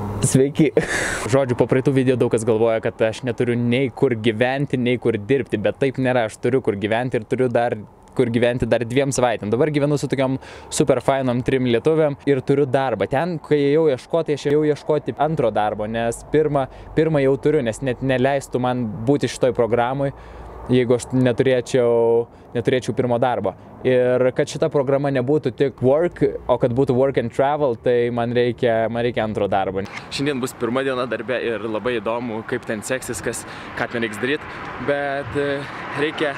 Sveiki. Žodžiu, po praeitų video daug kas galvoja, kad aš neturiu nei kur gyventi, nei kur dirbti, bet taip nėra, aš turiu kur gyventi ir turiu dar kur gyventi dar 2 savaitėm. Dabar gyvenu su tokiam super fainom 3 lietuviam ir turiu darbą. Ten, kai ėjau ieškoti, aš ėjau ieškoti antro darbo, nes pirmą jau turiu, nes net neleistų man būti šitoj programui, jeigu aš neturėčiau pirmo darbo. Ir kad šita programa nebūtų tik work, o kad būtų work and travel, tai man reikia antro darbo. Šiandien bus pirma diena darbe ir labai įdomu, kaip ten seksis, ką ten reiks daryti, bet reikia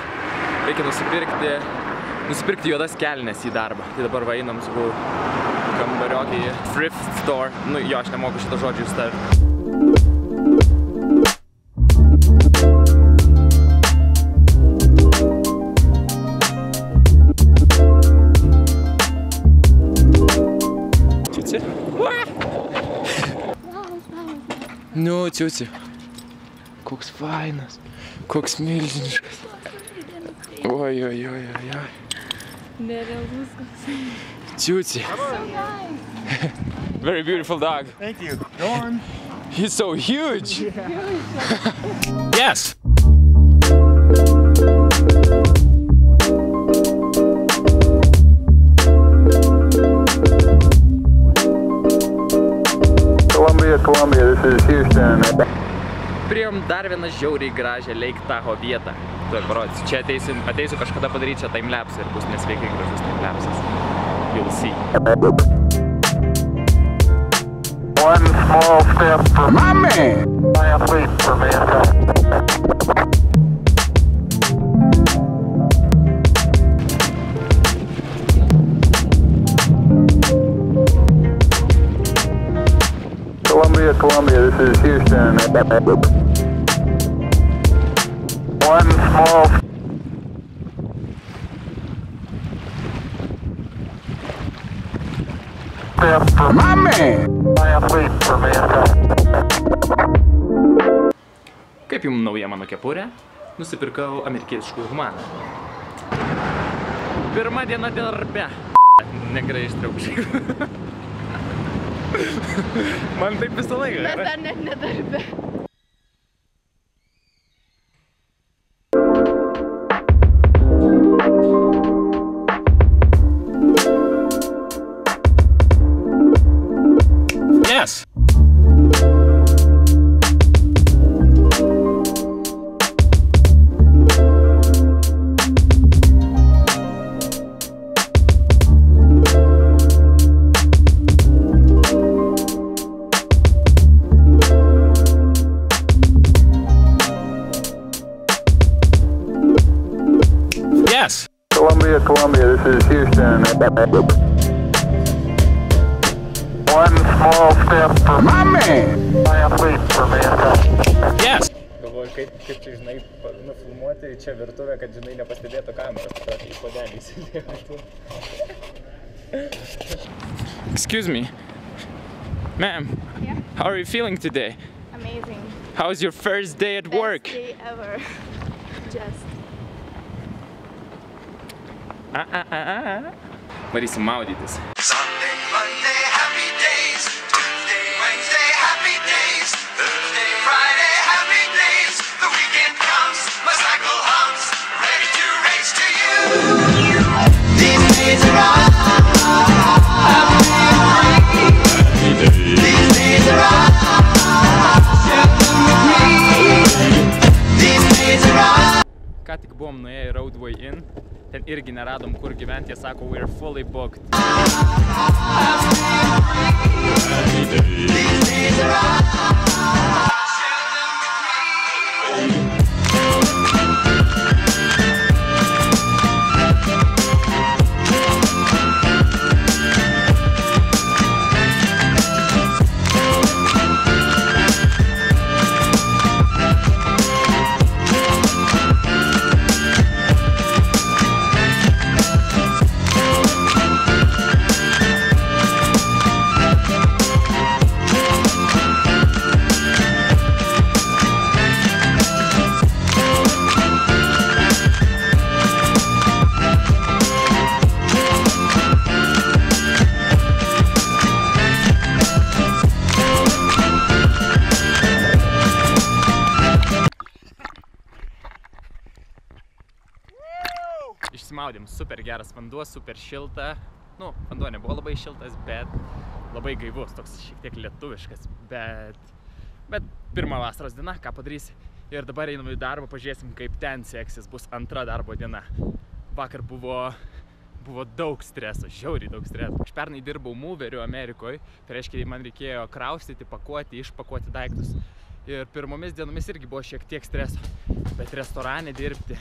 nusipirkti juodas kelnes į darbą. Tai dabar va einam su kambariokį į thrift store. Nu jo, aš nemoku šito žodžių ištarti. Nu, ciuci. Koks fainas. Koks milžiniškas. Oi. Nerealus koks. Ciuci. Very beautiful dog. Thank you. Go on. He's so huge. Yes. Columbia, this is Houston. Priėjom dar vieną žiauriai gražią Lake Tahoe vietą. Tuoj parodysiu. Čia ateisiu kažkada padaryti čia timelapsą ir bus nesveikai gražus timelapsas. You'll see. One small step for my man. Giant leap for mankind. Columbia, this is Houston. One small step for my man. Giant leap for mankind. Kaip jums nauja mano kepurė? Nusipirkau amerikietiškų humaną. Pirma diena darbe. Negerai ištraukčiau. Man taip visą laiką. Mes dar net nedarbe. Yes. Yes. Columbia, this is Houston. One small step for my man. Giant leap for mankind. Yes. Galvoju, kaip čia, žinai, nufilmuoti čia virtuvę, kad, žinai, nepastebėtų kameros, kad į puodelį įsidėjau. Excuse me. Ma'am, Yeah? how are you feeling today? Amazing. How's your first day at work? Best day ever. Just. Varysim maudytis. Sunday, Monday, happy days. Tuesday, Wednesday, happy days. Thursday, Friday, happy days. The weekend comes, my cycle hums, ready to race to you. These days are all happy days. These days are all share them with me. These days are all. Ką tik buvom nuėję į Roadway Inn, ten irgi neradom kur gyventi, jie sako, we're fully booked. These days are all share them with me. pasimaudėm, super geras vanduo, super šilta. Nu, vanduo nebuvo labai šiltas, bet labai gaivus, toks šiek tiek lietuviškas. Bet pirma vasaros diena, ką padarysi. Ir dabar einam į darbą, pažiūrėsim, kaip ten seksis, bus antra darbo diena. Vakar buvo daug streso, žiauriai daug streso. Aš pernai dirbau moveriu Amerikoje, tai reiškia, man reikėjo kraustyti, pakuoti, išpakuoti daiktus. Ir pirmomis dienomis irgi buvo šiek tiek streso. Bet restorane dirbti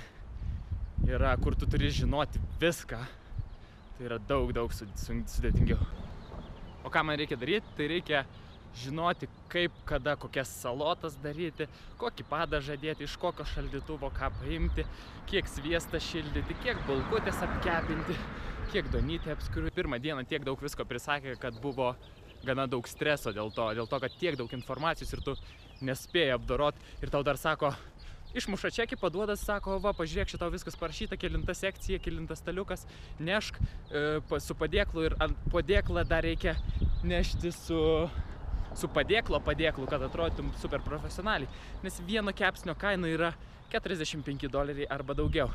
yra, kur tu turi žinoti viską, tai yra daug sudėtingiau. O ką man reikia daryti? Tai reikia žinoti, kaip, kada, kokias salotas daryti, kokį padažą dėti, iš kokio šaldytuvo ką paimti, kiek sviestą šildyti, kiek bulkutės apkepinti, kiek duonytę apskriuoti. Pirmą dieną tiek daug visko prisakė, kad buvo gana daug streso dėl to, kad tiek daug informacijos ir tu nespėjai apdorot. Ir tau dar sako, išmuša čekį, paduodas, sako, va, pažiūrėk, šitau viskas parašyta, kelinta sekcija, kelintas staliukas, nešk su padėklu ir ant padėklą dar reikia nešti su padėklu, kad atrodytum super profesionaliai. Nes vieno kepsnio kaina yra $45 arba daugiau.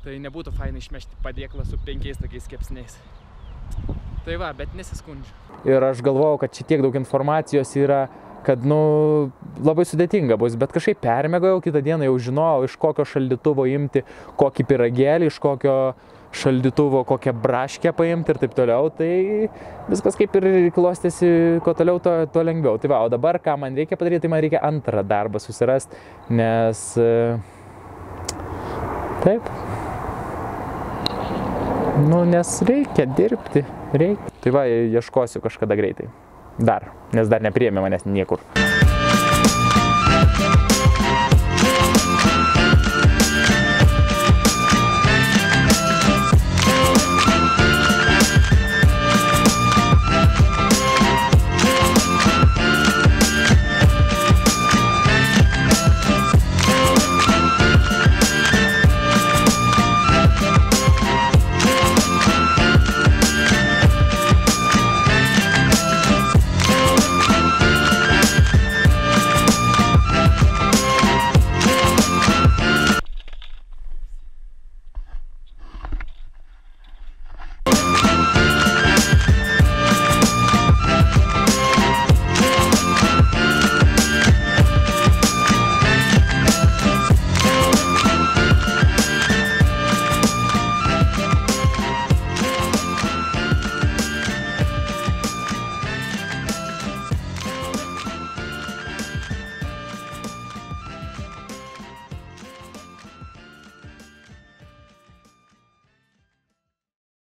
Tai nebūtų fainai išmešti padėklą su 5 tokiais kepsniais. Tai va, bet nesiskundžiu. Ir aš galvojau, kad čia tiek daug informacijos yra, kad, nu, labai sudėtinga bus, bet kažkaip permėgojau, kitą dieną jau žinojau, iš kokio šaldytuvo imti kokį pyragėlį, iš kokio šaldytuvo kokią braškę paimti ir taip toliau, tai viskas kaip ir klostėsi, kuo toliau, tuo lengviau. Tai va, o dabar ką man reikia padaryti, tai man reikia antrą darbą susirasti, nes taip, nu, nes reikia dirbti, reikia. Tai va, ieškosiu kažkada greitai. Dar, nes dar nepriėmė manęs niekur.